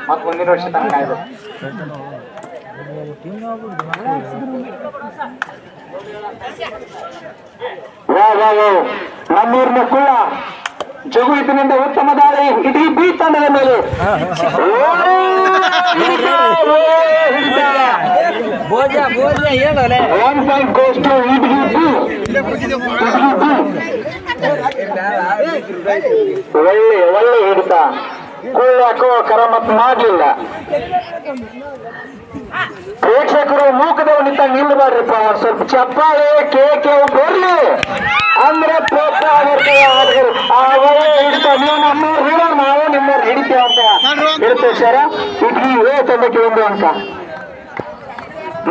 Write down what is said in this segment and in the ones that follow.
ಮತ್ತೆ ಮುಂದಿನ ವರ್ಷ ತನಕ ಕಾಯ್ದು ನಮ್ಮೂರಿನ ಕುಳ್ಳ ಜಗು ಇದರಿಂದ ಉತ್ತಮ ದಾಳಿ ಇಡೀ ಬಿ ತಂಡದ ಮೇಲೆ ಒಳ್ಳೆ ಹಿಡಿತ ಕುಳ್ಳಕ್ಕೂ ಕರಮತ್ ಮಾಡಲಿಲ್ಲ. ಪ್ರೇಕ್ಷಕರು ಮೂಕದವ್ ನಿಂತ ನಿಲ್ಲಬಾರ್ರಿಪ್ಪ, ಸ್ವಲ್ಪ ಚಪ್ಪಾಳೆ ಕೇಕೆ ಬರ್ಲಿ ಅಂದ್ರೆ ಪ್ರೋತ್ಸಾಹ ಒಳ್ಳೆ ಹಿಡಿತ. ನೀವು ನಮ್ಮವ್ರು ಹಿಡೋ, ನಾವು ನಿಮ್ಮವ್ರು ಹಿಡಿತೇವೆ ಅಂತ ಇರ್ತೇವೆ ಸರ. ಇಡ್ಲಿ ಎ ತಂಡಕ್ಕೆ 1 ಅಂಕ.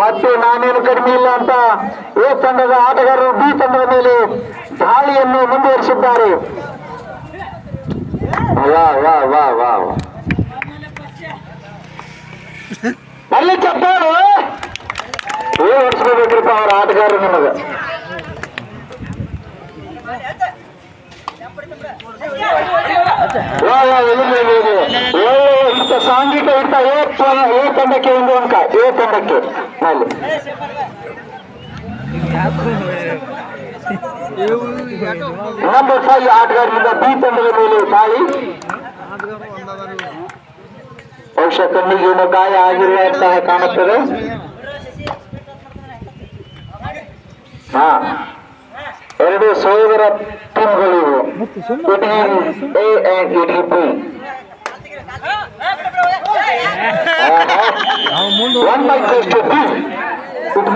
ಮತ್ತೆ ನಾನೇನು ಕಡಿಮೆ ಇಲ್ಲ ಅಂತ ಎ ತಂಡದ ಆಟಗಾರರು ಬಿ ತಂಡದ ಮೇಲೆ ದಾಳಿಯನ್ನು ಮುಂದುವರಿಸಿದ್ದಾರೆ. ವಾ ವಾ ವಾ ವಾ ಅಲ್ಲಿ ಚಪ್ಪಾಳು ಹೊಡಿಸ್ಕೋಬೇಕ್ರಿಪ್ಪ ಅವ್ರ ಆಟಗಾರರು. ನಿಮಗೆ ಇಂಥ ಸಾಂಘಿಕ ಇಂಥ ಎ ತಂಡಕ್ಕೆ 1 ಅಂಕ. ಎ ತಂಡಕ್ಕೆ ಅಲ್ಲಿ ನಂಬರ್ 5 ಆಟಗಾರರಿಂದ ಬಿ ತಂಡದ ಮೇಲೆ ದಾಳಿ. ಬಹುಶಃ ಕಣ್ಣಿಗೆ ಏನೋ ಗಾಯ ಆಗಿರುವಂತಹ ಕಾಣುತ್ತದೆ. ಹಾ, 2 ಸೋದರ ಟೀಮ್ಗಳು ಎ ಅಂಡ್ ಇಡಿ ಬಿ. 1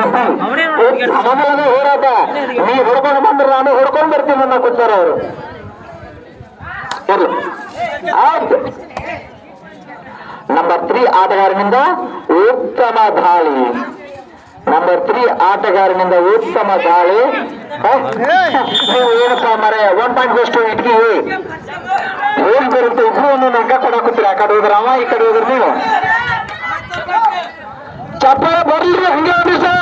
ಹೋರಾಟ. ನೀ ಹೊಡ್ಕೊಂಡು ಬಂದ್ರೆ ನಾನು ಹೊಡ್ಕೊಂಡು ಬರ್ತೀನಿ ನನ್ನ ಕೂತಾರ ಅವರು. ಆಯ್ತು, ನಂಬರ್ 3 ಆಟಗಾರನಿಂದ ಉತ್ತಮ ದಾಳಿ. ನಂಬರ್ 3 ಆಟಗಾರನಿಂದ ಉತ್ತಮ ದಾಳಿ. ನೀವು ಏನಪ್ಪ ಮರೆ 1 ಪಾಯಿಂಟ್ ಗೋಷ್ಟು ಇಟ್ಗಿ ಏನ್ ಬರುತ್ತೆ. ಇಬ್ರು ಒಂದು ಅಂಕ ಕೊಡಾಕತ್ತೀರಿ. ಆ ಕಡೆ ಹೋದ್ರ ಅವ, ಈ ಕಡೆ ಹೋದ್ರ ನೀವು. ಚಪ್ಪಾಳೆ ಬರ್ಲಿ ಹಂಗೆ ಒಂದು ಸಹ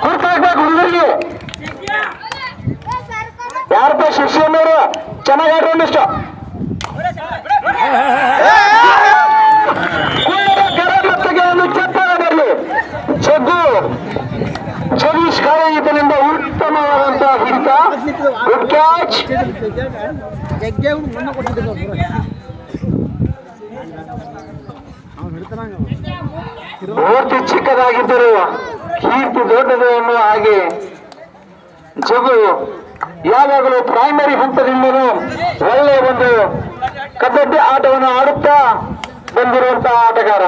ಕುರ್ತಾಕ್ಬೇಕು ಹುಡುಗರಿಗೆ. ಯಾರಪ್ಪ ಶಿಕ್ಷಣರು ಚೆನ್ನಾಗಿ ಆಡ್ರಿ ಒಂದಿಷ್ಟು. ಚಪ್ಪಾಳೆ ಬರಲಿ. ಜಗೀಶ್ ಕಾಳೆ ಈತನಿಂದ ಉತ್ತಮವಾದಂತಹ ಹಿಡಿತ. Good catch. ಮೂರ್ತಿ ಚಿಕ್ಕದಾಗಿದ್ದರು ಕೀರ್ತಿ ದೊಡ್ಡದು ಎನ್ನುವ ಹಾಗೆ ಜಗು ಯಾವಾಗಲೂ ಪ್ರೈಮರಿ ಹಂತದಿಂದಲೂ ಒಳ್ಳೆಯ ಒಂದು ಕಬಡ್ಡಿ ಆಟವನ್ನು ಆಡುತ್ತಾ ಬಂದಿರುವಂತಹ ಆಟಗಾರ.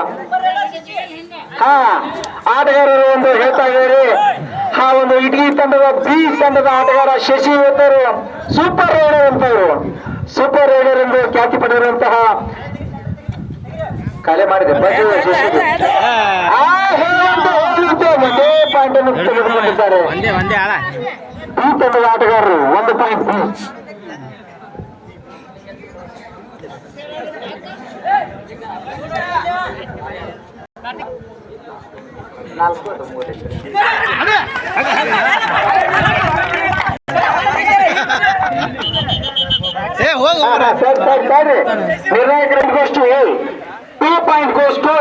ಆಟಗಾರರು ಒಂದು ಹೇಳ್ತಾ ಇದ್ದಾರೆ. ಆ ಒಂದು ಇಡೀ ತಂಡದ ಬಿ ತಂಡದ ಆಟಗಾರ ಶಶಿ ಇವತ್ತರು ಸೂಪರ್ ರೈಡರ್ ಅಂತವರು, ಸೂಪರ್ ರೈಡರ್ ಎಂದು ಖ್ಯಾತಿ ಪಡೆದಿರುವಂತಹ ಕಲೆ ಮಾಡಿದೆ ಒಂದೇ ಪಾಯಿಂಟ್ ಅನ್ನು ತೆಗೆದುಕೊಂಡಿದ್ದಾರೆ ಬಿ ತಂಡದ ಆಟಗಾರರು. 1 ಪಾಯಿಂಟ್ ಬಿ. ನಿರ್ಣಾಯಕ ಗೋಷ್ಟು 2 ಪಾಯಿಂಟ್ ಗೋಷ್ಟು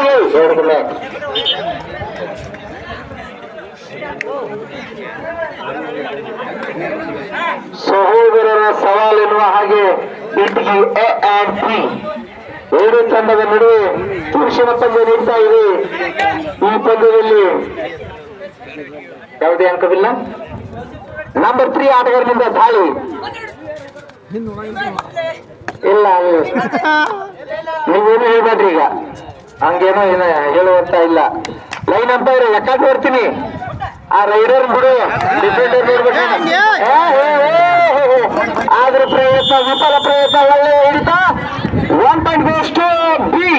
ಸಹೋದರರ ಸವಾಲ್ ಎನ್ನುವ ಹಾಗೆ ಇಟ್ಗಿ ಎ ಅಂಡ್ ಬಿ 2 ತಂಡದ ನಡುವೆ ಪುರುಷನ ಪಂದ್ಯ ನೀಡ್ತಾ ಇದೆ. ಈ ಪಂದ್ಯದಲ್ಲಿ ಯಾವುದೇ ಅಂಕವಿಲ್ಲ. ನಂಬರ್ 3 ಆಟಗಾರನಿಂದ ದಾಳಿ. ಇಲ್ಲ, ನೀವೇನು ಹೇಳ್ಬೇಡ್ರಿ ಈಗ, ಹಂಗೇನೋ ಏನ ಹೇಳುವಂತ ಇಲ್ಲ. ಲೈನ್ ಅಂತ ಇರೋ ಲೆಕ್ಕ ಬರ್ತೀನಿ. ಆ ರೈಡರ್ ಬಿಡು, ಡಿಫೆಂಡರ್ ನೋಡ್ಬೇಕು. ಆದ್ರ ಪ್ರಯತ್ನ, ವಿಫಲ ಪ್ರಯತ್ನ, ಒಳ್ಳೆ ಹಿಡಿತ. 1 ಪಾಯಿಂಟ್ ಗೋಷ್ಟು ಬಿ.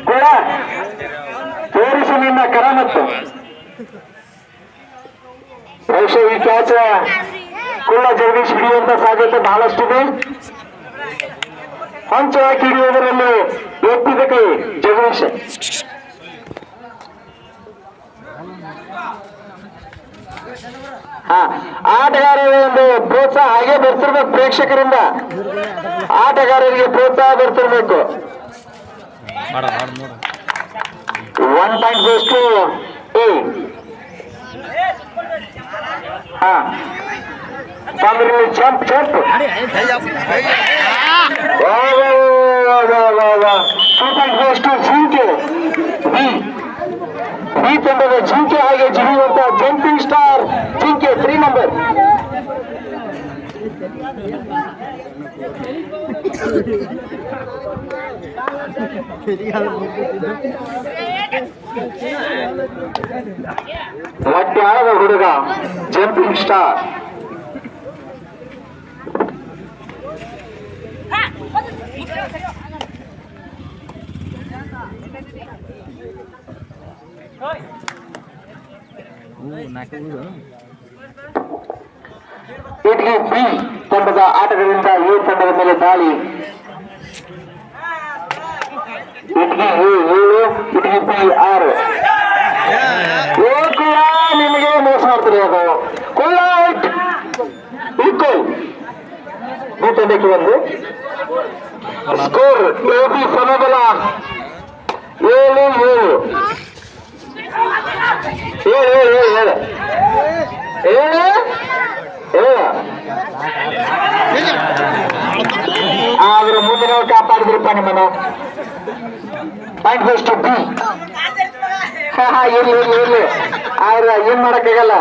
ಕೂಡ ತೋರಿಸು ನಿನ್ನ ಕರಾಮತ್ತು. ಬಹುಶಃ ಈ ಕ್ಯಾಚ್ ಕುಳ್ಳ ಜಗದೀಶ್ ಹಿಡಿಯುವಂತ ಸಾಧ್ಯತೆ ಬಹಳಷ್ಟಿದೆ. ಹಂಚವಾಗಿ ಹಿಡಿಯುವುದರಲ್ಲಿ ಎತ್ತಿದ ಕೈ ಜಗದೀಶ್ ಜಗದೀಶ್. ಆಟಗಾರರ ಒಂದು ಪ್ರೋತ್ಸಾಹ ಹಾಗೆ ಬರ್ತಿರ್ಬೇಕು ಪ್ರೇಕ್ಷಕರಿಂದ. ಆಟಗಾರರಿಗೆ ಪ್ರೋತ್ಸಾಹ ಬರ್ತಿರ್ಬೇಕು. 1 point goes to A. Jump jump 2 point goes to ಜಿಂಕೆ. ಬಿ ತಂಡದ ಜಿಂಕೆ ಹಾಗೆ ಜಿಗಿಯುವಂತ ಜಂಪಿಂಗ್ ಸ್ಟಾರ್ ಜಿಂಕೆ 3 ನಂಬರ್. ಮಟ್ಟಾದ ಹುಡುಗ ಜಂಪಿಂಗ್ ಸ್ಟಾರ್. ಇಟ್ಗಿ ಬಿ ತಂಡದ ಆಟಗಾರರಿಂದ ಎ ತಂಡದ ಮೇಲೆ ದಾಳಿ. Itagi A 7, Itagi B 6. ನಿಮಗೆ ಮೋಸ ಮಾಡ್ತೀರಿ ಅದು. Out equal. ಬಿ ತಂಡಕ್ಕೆ 1 ಸ್ಕೋರ್. A B ಸಮಬಲ 7-7. ಆದ್ರೆ ಮುಂದಿನ ಕಾಪಾಡಿದ್ರಪ್ಪ ನಿಮ್ಮನ್ನ. Point goes to B. ಇರ್ಲಿ ಆದ್ರೆ ಏನ್ ಮಾಡಕ್ಕಾಗಲ್ಲ.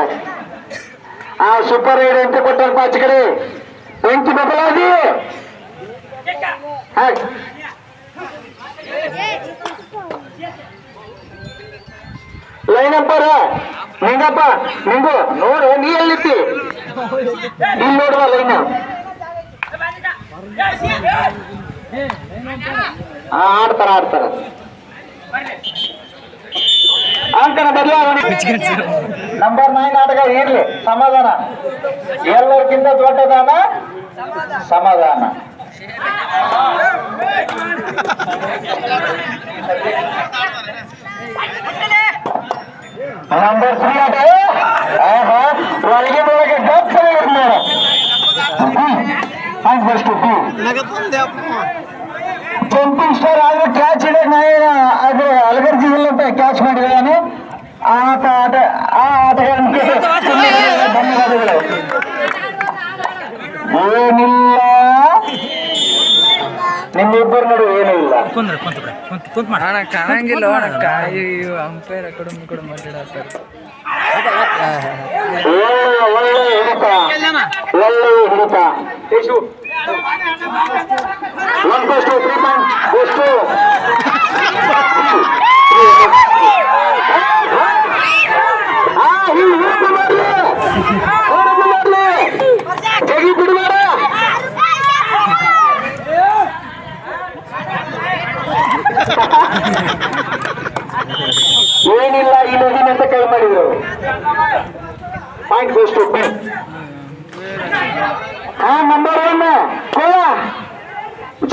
ಸೂಪರ್ ರೈಡ್ ಎಂಟ್ರಿ ಕೊಟ್ಟಾರಪ್ಪ ಆಚೆ ಕಡೆ. ಎಂಟಿ ಬಬಲಾದಿ ಲೈನ್ ನಂಬರ್ ನಿಂಗಪ್ಪ ನಿಂಗು ನೋಡು. ನೀ ಎಲ್ಲಿತ್ತಿ ಇಲ್ಲಿ ನೋಡುವ ಲೈನ್. ಆಡ್ತಾರ ಅಂಕನ ಬದಲಾವಣೆ. ನಂಬರ್ 9 ಆಟಗಾರ ಇರ್ಲಿ. ಸಮಾಧಾನ. ಎಲ್ಲರಿಗಿಂತ ದೊಡ್ಡದಾನ ಸಮಾಧಾನ. ನಂಬರ್ 3 ಆಟ ಒಳಗೆ ಗಪ್ ಜಂಪಿಂಗ್ ಸ್ಟಾರ್ ಆದ್ರೆ ಕ್ಯಾಚ್ ಹಿಡಿಯಕ್ ನಾವೇನ ಅದು ಅಲಗರ್ಜಿ ಇಲ್ಲ ಕ್ಯಾಚ್ ಮಾಡಿದ್ದಾನೆ. ಆ ಆಟಗಾರನಿಗೆ ಧನ್ಯವಾದಗಳು. ಏನಿಲ್ಲ ನಿಮ್ಮಿಬ್ಬರು ನಡುವೆ ಏನೂ ಇಲ್ಲ. ಕಾಣಂಗಿಲ್ಲ ಅಂಪೈರ್ ಕಡೆ ಮಾತಾಡ್ತಾರೆ. ಒಳ್ಳೆ ಹಿಡಿತ 1 + 2 3 ಪಾಯಿಂಟ್ ಎಷ್ಟು ಜಗಿ ಬಿಡಬೇಡ. ಏನಿಲ್ಲ ಈ ನದಿನ ಅಂತ ಕೈ ಮಾಡಿದ್ರು. Point goes to B. Number 1 ಕೋಲ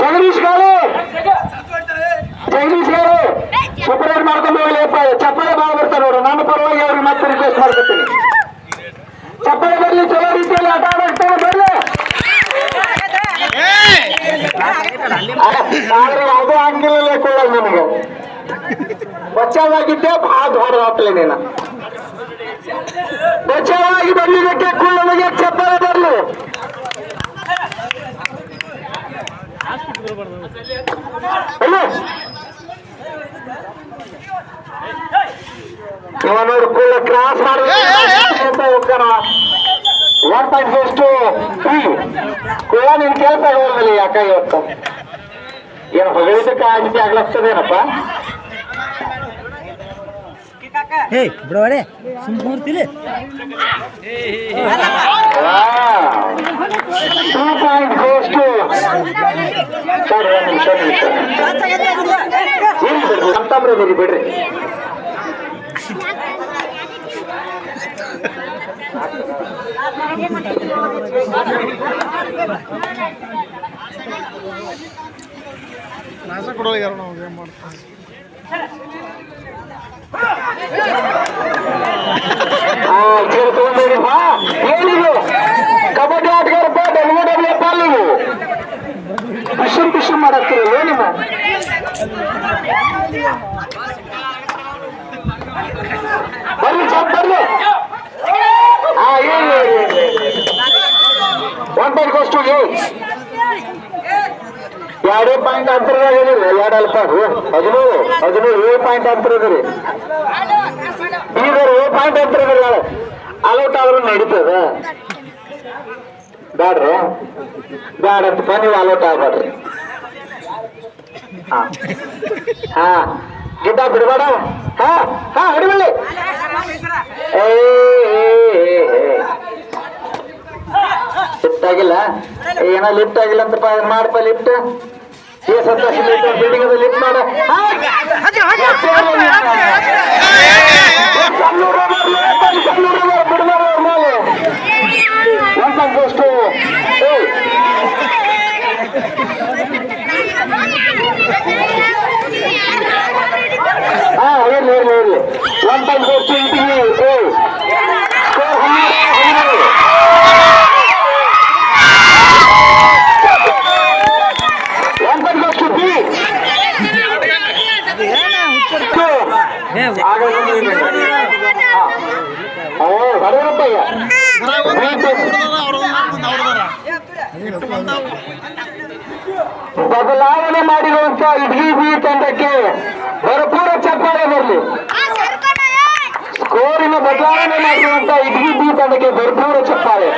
ಜಗದೀಶ್ ಗಾರು ಸೂಪರ್ ರೈಡ್ ಮಾಡ್ಕೊಂಡು ಹೋಗ್ಲಿಪ್ಪ. ಚಪ್ಪಾಳೆ ಭಾಳ ಬರ್ತಾರೆ ನೋಡು. ನಾನು ಪರವಾಗಿ ಅವ್ರಿಗೆ ಮತ್ತೆ ರಿಕ್ವೆಸ್ಟ್ ಮಾಡ್ಕೊತೀನಿ. ಚಪ್ಪಾಳೆ ಬರ್ಲಿ, ಚಲೋ ರೀತಿಯಲ್ಲಿ ಆಟ ಆಡ್ತಾರೆ ಬರ್ಲಿ. ಆದ್ರೆ ಯಾವುದೋ ಹಂಗಿಲ್ಲ ಕೊಡೋದು ನನಗೆ. ಬಚಾವಾಗಿದ್ದೆ ಭಾಳ ದೊಡ್ಡ ಹಾಕ್ಲಿ ನೀನು. ಬಚಾವಾಗಿ ಬರ್ಲಿಕ್ಕೆ ಕುಳ್ಳನಿಗೆ ಚಪ್ಪಾಳೆ ಬರ್ಲಿ. ಇವನೋರು ಕುಳ್ಳ ಕ್ರಾಸ್ ಮಾಡಿದ್ರೆ ಹೋಗ್ತಾನ. 1 ಪಾಯಿಂಟ್ ಗೋಸ್ ಟು ಬಿ. ಕುಳ್ಳ ನಿನ್ ಕೆಲಸ ಹೋಗಲಿ ಯಾಕ ಇವತ್ತು ಏನು ಹೊಗಳಿದ್ದಕ್ಕೆ ಆಗಿ ಆಗ್ಲಾಗ್ತದೇನಪ್ಪ. ಬಿಡವಾಡೆ ಸುಮ್ಮನೆ 2 ಪಾಯಿಂಟ್ ಗೋಸ್ ಟು ಸರ್. 1 ನಿಮಿಷ ಅಂತಂದ್ರೆ ಬಿಡ್ರಿ. ನಾಶ ಕೊಡೋಲ್ಲ ಯಾರು ನಾವು ಏನ್ ಮಾಡ್ತೀವಿ. ತಗೊಂಡಿರಪ್ಪ ಏನಿದು ಕಬಡ್ಡಿ ಆಟಗಾರಪ್ಪ WWE ಪಾಲಿವು ಪಿಶು ಮಾಡತ್ತಿರಲ್ಲ ನಿಮ್ಮ ಬರ್ಲಿ ಸ್ವಲ್ಪ ಬರ್ಲಿ ಒನ್ ಪಾಯಿಂಟ್ ಕೋಸ್ಟು ಎರಡೇ ಪಾಯಿಂಟ್ ಅಂತರದಾಗ ಹೇಳಿರಿ ಎರಡಲ್ಪ 17 7 ಪಾಯಿಂಟ್ ಅಂತರ ಅದ್ರಿ ಈಗ 7 ಪಾಯಿಂಟ್ ಅಂತರ ಅದ್ರಿ ಅಲೌಟ್ ಆದ್ರೂ ನಡೀತದ ಬ್ಯಾಡ್ರಿ ಬ್ಯಾಡಂತ ನೀವು ಅಲೌಟ್ ಆಗ್ಬೇಡ್ರಿ ಹಾ ಗಿಡ್ಡ ಬಿಡಬೇಡ ಹೊಡಿಬಳ್ಳಿ ಲಿಫ್ಟ್ ಆಗಿಲ್ಲ ಏನೋ ಲಿಫ್ಟ್ ಆಗಿಲ್ಲ ಅಂತಪ್ಪ ಮಾಡಪ್ಪ ಲಿಫ್ಟ್ ಸಂತೋಷ ಬಿಲ್ಡಿಂಗ್ ಅದು ಲಿಫ್ಟ್ ಮಾಡ ಬಿಡಬಾರಷ್ಟು ಇರ್ಲಿ 1 ಪಾಯಿಂಟ್ ಕೋಸ್ಟು ಇಂಟಿಗೆ ಸ್ಕೋರ್ 1 ಪಾಯಿಂಟ್ ಕೋಸ್ಟು ಬಿ ಹೊಡೆಯಪ್ಪಯ್ಯ ಬದಲಾವಣೆ ಮಾಡಿರುವಂತ ಇಡ್ಲಿ ಬಿ ತಂಡಕ್ಕೆ ಭರಪೂರ ಚಪ್ಪಾಳೆ ಬರಲಿ ಸ್ಕೋರಿನ ಬದಲಾವಣೆ ಮಾಡಿರುವಂತ ಇಡ್ಲಿ ಬಿ ತಂಡಕ್ಕೆ ಭರಪೂರ ಚಪ್ಪಾಳೆ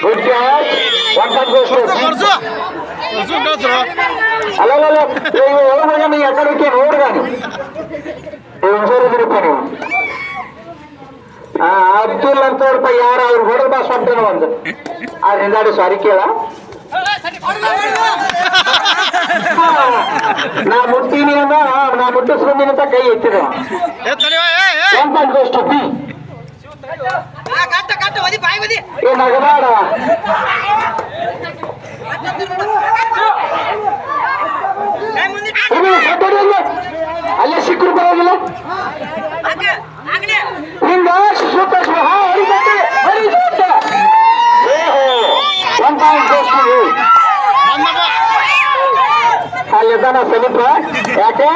ಗುಡ್ ಕ್ಯಾಚ್ 1 ಪಾಯಿಂಟ್ ಕೋಸ್ಟು ಅಲ್ಲಲ್ಲ ನೀ ಎಕಡಕ್ಕೆ ನೋಡ್ಗಾನಿ ಹುಷಾರಿದ್ರಿಪ್ಪ ನೀವು ಅಬ್ದುಲ್ ಅಂತ ನೋಡಪ್ಪ ಯಾರ ಅವ್ರು ಹೊಡೆದ ಬಾ ಸ್ವಂತನ ಒಂದು ಹಿಂದಾಡಿ ಸಾರಿ ಕೇಳ ನಾ ಮುಟ್ತೀನಿ ಅಂದ ನಾ ಮುಟ್ಟಿಸ್ಕೊಂದಿನ ಅಂತ ಕೈ ಎತ್ತಿದ 1 ಪಾಯಿಂಟ್ ಕೋಸ್ಟು ಬಿ ನಗಬೇಡ ಅಲ್ಲೇ ಸಿಕ್ಕರು ಬರೋದಿಲ್ಲ ಹಿಂಗ ಅಲ್ಲಿದ್ದಾನ ಸಮೀಪ ಯಾಕೆ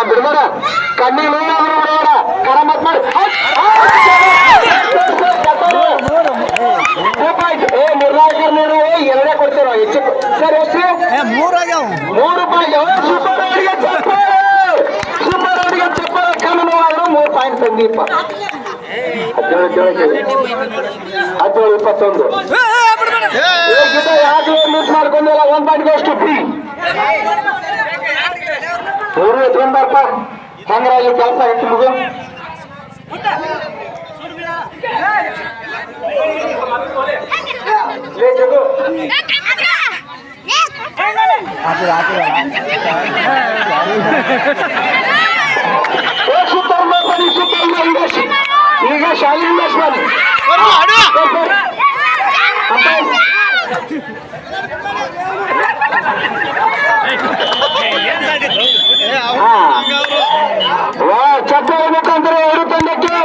ಬಿಡ್ಬೇಡ ಕಣ್ಣಿಗೆ ನೋವಾದ್ರೂ ಬಿಡಬೇಡ ಕರಮತ್ ಮಾಡಿ ನಿರ್ಣಾಯಕರು ನೋಡು ಎರಡೇ ಕೊಡ್ತೇವೆ ಹೆಚ್ಚು ಸರ್ ಎಷ್ಟು 3 ಪಾಯಿಂಟ್ ಸೂಪರ್ ಅವರಿಗೆ ಚಪ್ಪಾಳೆ ಕಣ್ಣು ನೋವಾದ್ರೂ 3 ಪಾಯಿಂಟ್ ತಂದೀಪ 17 21 ಯಾಕೆ ಮಿಸ್ ಮಾಡ್ಕೊಂಡಲ್ಲ 1 ಪಾಯಿಂಟ್ ಕೋಸ್ಟು ಬಿ 3 ಎತ್ಕೊಂಡಪ್ಪ ಹೆಂಗ್ರ ಅಲ್ಲಿ ಕೆಲಸ ಹೆಚ್ಚು ಮುಗು ಈಗ ಶಾಲೆ ಮಾಡಿ ಚಪ್ಪಾಳೆ ಮುಖಾಂತರ 2 ತಂಡಕ್ಕೆ